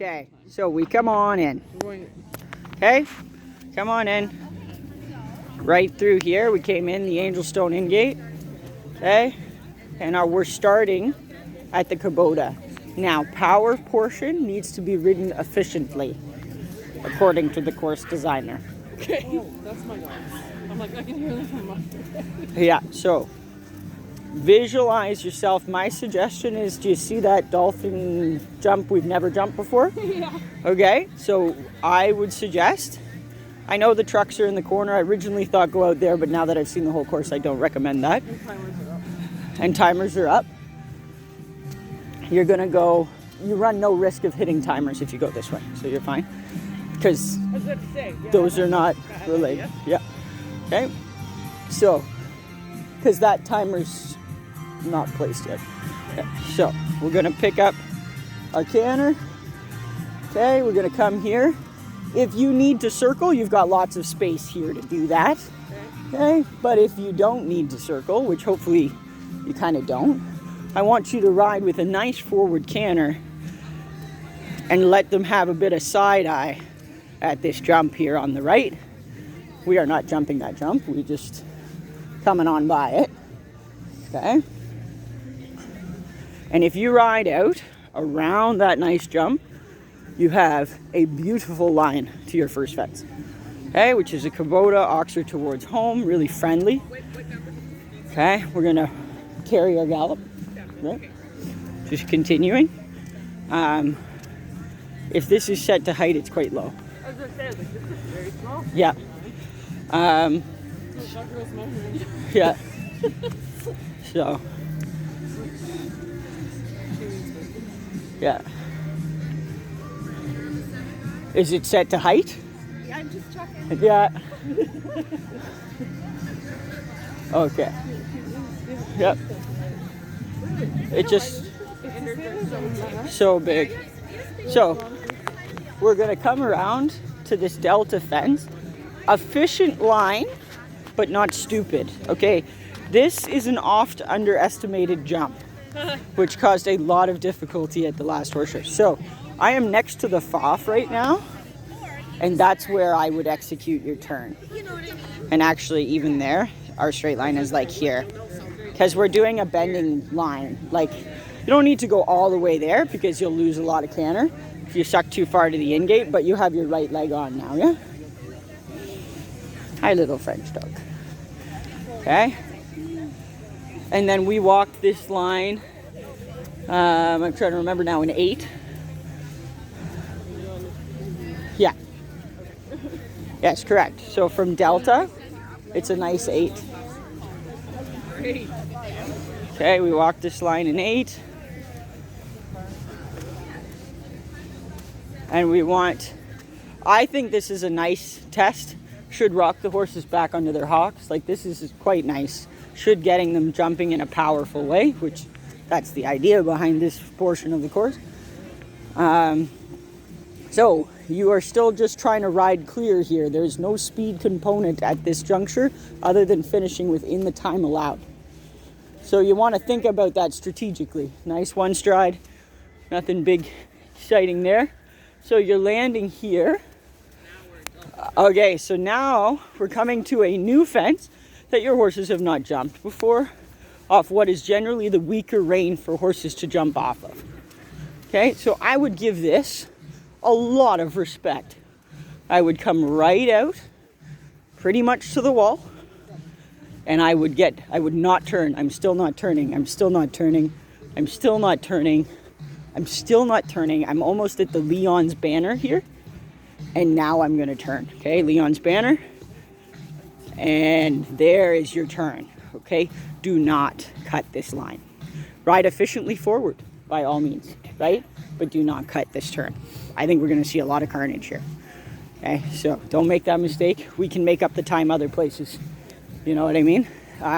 Okay, so we come on in. Okay, come on in. Right through here, we came in the Angelstone Ingate. Okay, and we're starting at the Kubota. Now, power portion needs to be ridden efficiently, according to the course designer. Okay. Oh, that's my dogs. I'm like, I can hear them from my Yeah, so visualize yourself. My suggestion is, do you see that dolphin jump we've never jumped before? Yeah. Okay, so I would suggest, I know the trucks are in the corner. I originally thought go out there, but now that I've seen the whole course, I don't recommend that. And timers are up. And timers are up. You're gonna go, you run no risk of hitting timers if you go this way, so you're fine. Because those are not related. Yeah. Okay. So, because that timer's not placed yet. Okay. So, we're gonna pick up our canner. Okay, we're gonna come here. If you need to circle, you've got lots of space here to do that. Okay, but if you don't need to circle, which hopefully you kind of don't, I want you to ride with a nice forward canner and let them have a bit of side eye at this jump here on the right. We are not jumping that jump, we just coming on by it. Okay. And if you ride out around that nice jump, you have a beautiful line to your first fence. Okay, which is a Kubota Oxer towards home, really friendly. Okay, we're gonna carry our gallop. Right? Just continuing. If this is set to height, it's quite low. I was gonna say, like, this is very small. Yeah. Yeah. So. Yeah. Is it set to height? Yeah, I'm just checking. Yeah. Okay. Yep. It just so big. So we're gonna come around to this delta fence. Efficient line, but not stupid. Okay, this is an oft underestimated jump, which caused a lot of difficulty at the last horse show. So I am next to the FOF right now, and that's where I would execute your turn. And actually, even there, our straight line is like here, because we're doing a bending line. Like, you don't need to go all the way there because you'll lose a lot of canter if you suck too far to the in-gate, but you have your right leg on now, yeah? Hi, little French dog. Okay. And then we walked this line, I'm trying to remember now, an 8. Yeah. Yes, correct. So from Delta, it's a nice 8. Okay, we walked this line in 8. And we want, I think this is a nice test. Should rock the horses back onto their hocks. Like, this is quite nice. Should getting them jumping in a powerful way, which that's the idea behind this portion of the course. So you are still just trying to ride clear here. There's no speed component at this juncture other than finishing within the time allowed. So you want to think about that strategically. Nice one stride, nothing big exciting there. So you're landing here. Okay, so now we're coming to a new fence that your horses have not jumped before, off what is generally the weaker rein for horses to jump off of. Okay, so I would give this a lot of respect. I would come right out, pretty much to the wall, and I would not turn. I'm still not turning. I'm still not turning. I'm still not turning. I'm still not turning. I'm almost at the Leon's banner here. And now I'm gonna turn, okay? Leon's banner. And there is your turn, okay? Do not cut this line. Ride efficiently forward, by all means, right? But do not cut this turn. I think we're gonna see a lot of carnage here, okay? So don't make that mistake. We can make up the time other places. You know what I mean?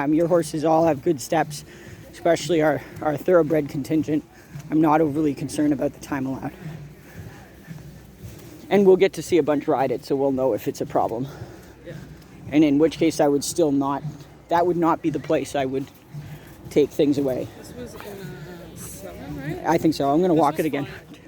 Your horses all have good steps, especially our thoroughbred contingent. I'm not overly concerned about the time allowed. And we'll get to see a bunch ride it, so we'll know if it's a problem. Yeah. And in which case I would still not, that would not be the place I would take things away. This was in 7, right? I think so. I'm going to walk it again. Fine.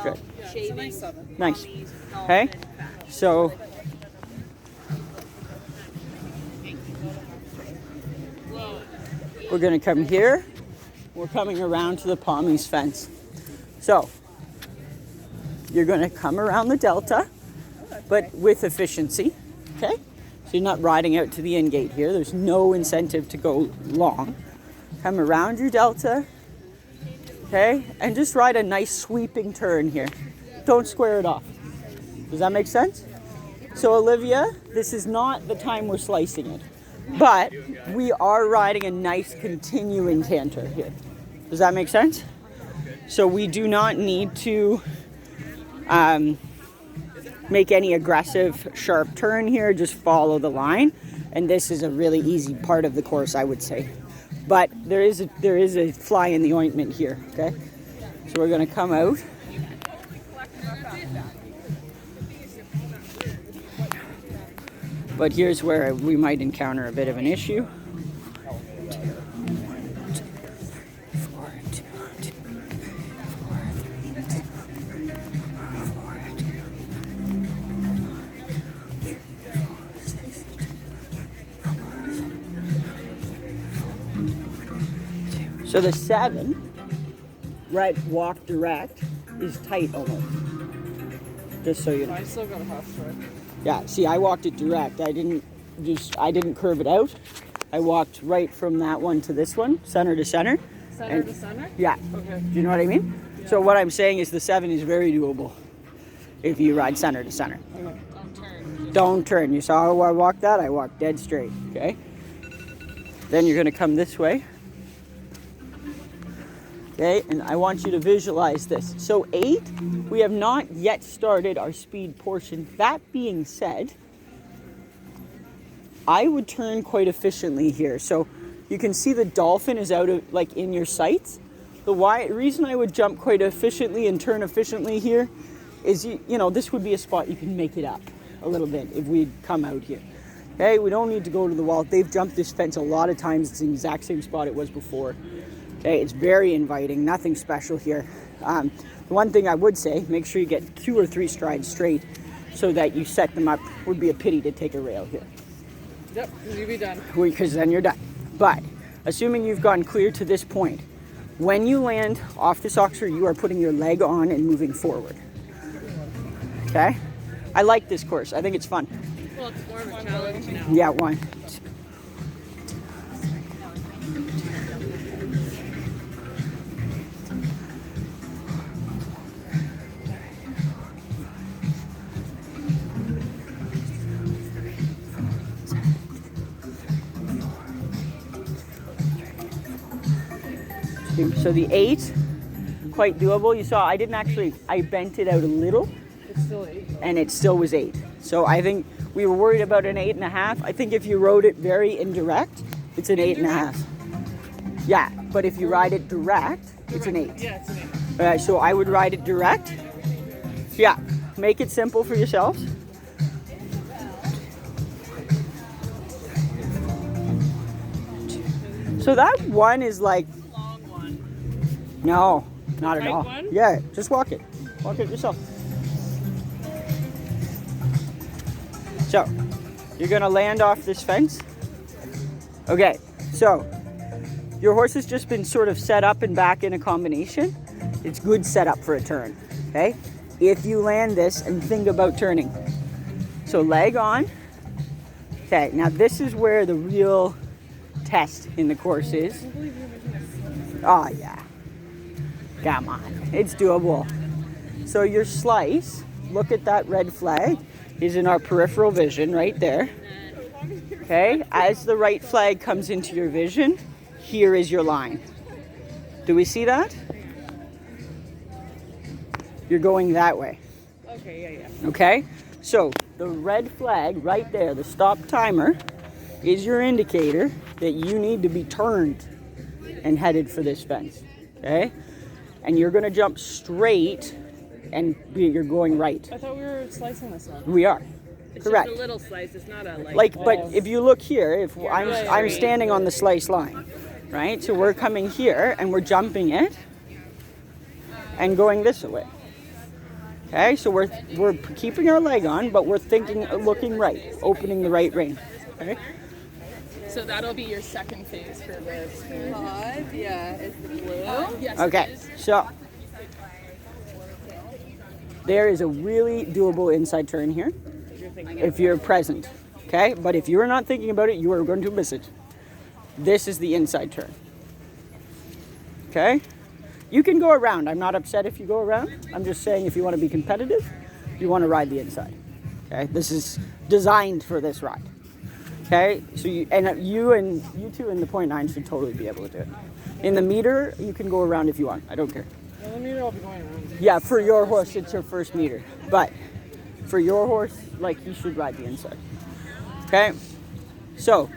Good. shaving, Nice. mummies, Okay. dolphin, fat. So we're gonna come here. We're coming around to the Pommies fence. So you're gonna come around the delta, but with efficiency. Okay. So you're not riding out to the in gate here. There's no incentive to go long. Come around your delta. Okay, and just ride a nice sweeping turn here. Don't square it off. Does that make sense? So Olivia, this is not the time we're slicing it, but we are riding a nice continuing canter here. Does that make sense? So we do not need to make any aggressive sharp turn here. Just follow the line, and this is a really easy part of the course, I would say. But there is a fly in the ointment here, okay? So we're gonna come out. But here's where we might encounter a bit of an issue. So the 7, right, walk direct, is tight almost. Just so you know. I still got a half strike. Yeah, see, I walked it direct. I didn't curve it out. I walked right from that one to this one, center to center. Center to center? Yeah. Okay. Do you know what I mean? Yeah. So what I'm saying is the 7 is very doable if you ride center to center. Okay. Don't turn. You saw how I walked that? I walked dead straight, okay? Then you're gonna come this way. Okay, and I want you to visualize this. So 8, we have not yet started our speed portion. That being said, I would turn quite efficiently here. So you can see the dolphin is out of, like, in your sights. The reason I would jump quite efficiently and turn efficiently here is, you know, this would be a spot you can make it up a little bit if we'd come out here. Okay, we don't need to go to the wall. They've jumped this fence a lot of times. It's the exact same spot it was before. Okay, it's very inviting, nothing special here. The one thing I would say, make sure you get 2 or 3 strides straight so that you set them up. Would be a pity to take a rail here. Yep, you'll be done. Because then you're done. But assuming you've gone clear to this point, when you land off this oxer, you are putting your leg on and moving forward. Okay? I like this course. I think it's fun. Well, it's more of a challenge now. Yeah, 1. So the 8, quite doable. You saw I bent it out a little. It's still 8. And it still was 8. So I think we were worried about an 8.5. I think if you rode it very indirect, it's an 8.5. Yeah, but if you ride it direct, it's an 8. Yeah, it's an 8. So I would ride it direct. Yeah, make it simple for yourselves. So that 1 is like, Long one. no, not at Right all. one? Yeah, just walk it. Walk it yourself. So, you're gonna land off this fence. Okay, so your horse has just been sort of set up and back in a combination. It's good setup for a turn, okay? If you land this and think about turning. So leg on. Okay, now this is where the real test in the course is. Oh yeah, come on, it's doable. So your slice, look at that red flag, is in our peripheral vision right there. Okay, as the right flag comes into your vision, here is your line. Do we see that? You're going that way. Okay, yeah. Okay, so the red flag right there, the stop timer, is your indicator that you need to be turned and headed for this fence. Okay, and you're gonna jump straight and you're going right. I thought we were slicing this one. We are. It's Correct. just a little slice. It's not a But if you look here, if I'm right. standing on the slice line, right? So we're coming here and we're jumping it and going this way. Okay, so we're keeping our leg on, but we're looking right, opening the right rein. Okay. So that'll be your second phase for this. Five, yeah, is the blue. Yes. Okay, so there is a really doable inside turn here if you're present. Okay, but if you're not thinking about it, you are going to miss it. This is the inside turn. Okay, you can go around. I'm not upset if you go around. I'm just saying if you want to be competitive, you want to ride the inside. Okay, this is designed for this ride. Okay, so you two in the 0.9 should totally be able to do it. In the meter, you can go around if you want. I don't care. In the meter, I'll be going around. Yeah, for your horse, it's your first meter. But for your horse, like, you should ride the inside. Okay? So,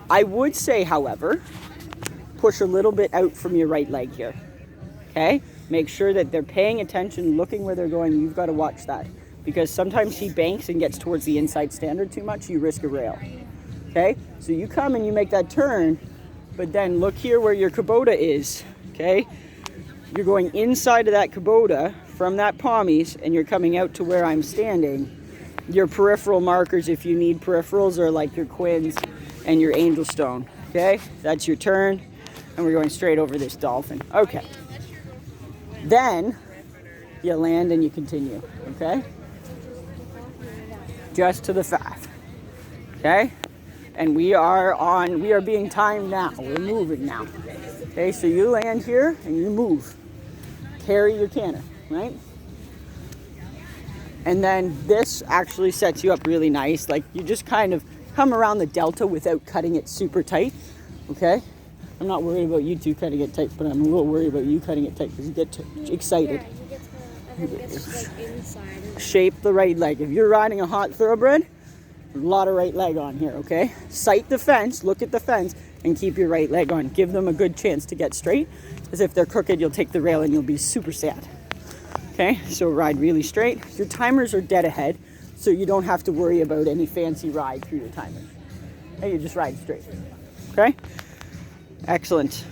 I would say, however, push a little bit out from your right leg here. Okay? Make sure that they're paying attention, looking where they're going. You've got to watch that. Because sometimes she banks and gets towards the inside standard too much, you risk a rail. Okay? So you come and you make that turn, but then look here where your Kubota is. Okay? You're going inside of that Kubota from that Pommies, and you're coming out to where I'm standing. Your peripheral markers, if you need peripherals, are like your Quins and your Angel Stone. Okay? That's your turn, and we're going straight over this Dolphin. Okay. Then you land and you continue. Okay? Just to the 5. Okay? And we are being timed now. We're moving now. Okay, so you land here and you move. Carry your cannon, right? And then this actually sets you up really nice. Like, you just kind of come around the delta without cutting it super tight. Okay? I'm not worried about you two cutting it tight, but I'm a little worried about you cutting it tight because you get excited. Yeah, he gets like inside. Shape the right leg. If you're riding a hot thoroughbred, a lot of right leg on here, okay? Sight the fence, look at the fence, and keep your right leg on. Give them a good chance to get straight, because if they're crooked, you'll take the rail and you'll be super sad. Okay, so ride really straight. Your timers are dead ahead, so you don't have to worry about any fancy ride through your timers. Okay, you just ride straight. Okay? Excellent.